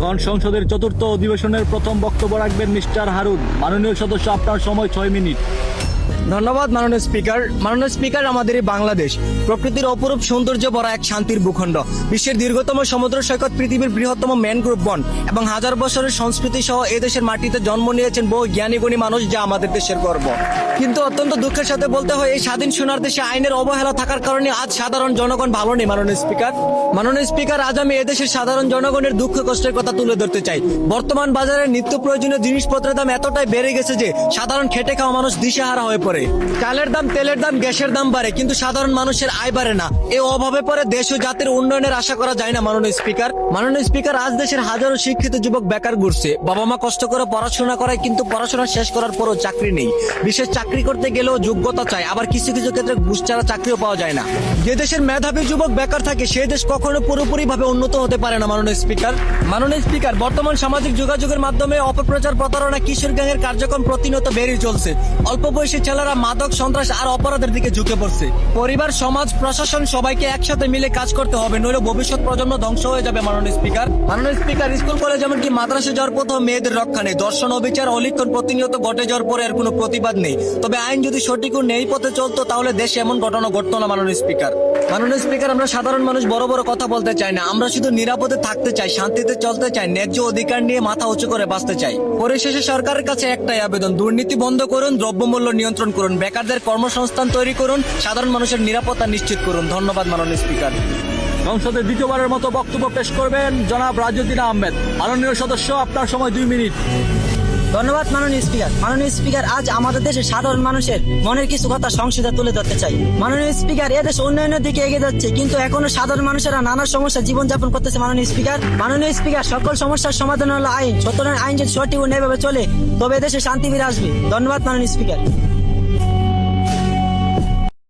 এখন সংসদের চতুর্থ অধিবেশনের প্রথম বক্তব্য রাখবেন মিস্টার হারুন। মাননীয় সদস্য, আপনার সময় 6 মিনিট। ধন্যবাদ মাননীয় স্পিকার। মাননীয় স্পিকার, আমাদের এই বাংলাদেশ প্রকৃতির অপরূপ সৌন্দর্য ভরা এক শান্তির ভূখণ্ড। বিশ্বের দীর্ঘতম সমুদ্র সৈকত, পৃথিবীর বৃহত্তম ম্যানগ্রোভ বন এবং হাজার বছরের সংস্কৃতি সহ এই দেশের মাটিতে জন্ম নিয়েছেন বহু জ্ঞানী গুণী মানুষ, যা আমাদের দেশের গর্ব। কিন্তু অত্যন্ত দুঃখের সাথে বলতে হয়, এই স্বাধীন সোনার দেশে আইনের অবহেলা থাকার কারণে আজ সাধারণ জনগণ ভালো নেই। মাননীয় স্পিকার, আজ আমি এদেশের সাধারণ জনগণের দুঃখ কষ্টের কথা তুলে ধরতে চাই। বর্তমান বাজারে নিত্য প্রয়োজনীয় জিনিসপত্রের দাম এতটাই বেড়ে গেছে যে সাধারণ খেটে খাওয়া মানুষ দিশেহারা হয়ে পড়ে। চালের দাম, তেলের দাম, গ্যাসের দাম বাড়ে, কিন্তু সাধারণ মানুষের আয় বাড়ে না। এই অভাবে পরে দেশ ও জাতির উন্নয়নের আশা করা যায় না। মাননীয় স্পিকার, আজ দেশের হাজারো শিক্ষিত যুবক বেকার ঘুরছে। বাবা মা কষ্ট করে পড়াশোনা করায়, কিন্তু পড়াশোনা শেষ করার পরও চাকরি নেই। বিশেষ চাকরি করতে গেলেও যোগ্যতা চাই, আবার কিছু কিছু ক্ষেত্রে ঘুষ ছাড়া চাকরিও পাওয়া যায় না। যে দেশের মেধাবী যুবক বেকার থাকে, সেই দেশ কখনো পুরোপুরি ভাবে উন্নত হতে পারে না। মাননীয় স্পিকার, বর্তমান সামাজিক যোগাযোগের মাধ্যমে অপপ্রচার, প্রতারণা, কিশোর গ্যাংয়ের কার্যক্রম প্রতিনিয়ত বেড়ে চলছে। অল্প বয়সী ছেলেরা মাদক, সন্ত্রাস আর অপরাধের দিকে ঝুঁকে পড়ছে। পরিবার, সমাজ, প্রশাসন সবাইকে একসাথে মিলে কাজ করতে হবে, নইলে ভবিষ্যৎ প্রজন্ম ধ্বংস হয়ে যাবে। মাননীয় স্পিকার, স্কুল কলেজ এমনকি মাদ্রাসা যাওয়ার পথেও মেয়েদের রক্ষা নেই। দর্শন, অবিচার, অলিক্ষণ প্রতিনিয়ত ঘটে যাওয়ার পরে এর কোনো প্রতিবাদ নেই। তবে আইন যদি সঠিক ও ন্যায় পথে চলতো, তাহলে দেশে এমন ঘটনা ঘটতো না। মাননীয় স্পিকার, আমরা সাধারণ মানুষ বড় বড় কথা বলতে চাই না। আমরা শুধু নিরাপদে থাকতে চাই, শান্তিতে চলতে চাই, ন্যায্য অধিকার নিয়ে মাথা উঁচু করে বাঁচতে চাই। পরিশেষে সরকারের কাছে একটাই আবেদন: দুর্নীতি বন্ধ করুন, দ্রব্যমূল্য নিয়ন্ত্রণ করুন, বেকারদের কর্মসংস্থান তৈরি করুন, সাধারণ মানুষের নিরাপত্তা নিশ্চিত করুন। ধন্যবাদ মাননীয় স্পিকার। সংসদে দ্বিতীয়বারের মতো বক্তব্য পেশ করবেন জনাব রাজউদ্দিন আহমেদ। মাননীয় সদস্য, আপনার সময় 2 মিনিট। ধন্যবাদ মাননীয় স্পিকার, আজ আমাদের দেশের সাধারণ মানুষের মনের কিছু কথা সংসদে তুলে ধরতে চাই। মাননীয় স্পিকার, এদেশ উন্নয়নের দিকে এগিয়ে যাচ্ছে, কিন্তু এখনো সাধারণ মানুষেরা নানা সমস্যা জীবনযাপন করতেছে। মাননীয় স্পিকার, সকল সমস্যার সমাধান হলো আইন। সুতরাং আইন যদি সঠিক ও ন্যায়ভাবে চলে, তবে দেশে শান্তি ফিরে আসবে। ধন্যবাদ মাননীয় স্পিকার।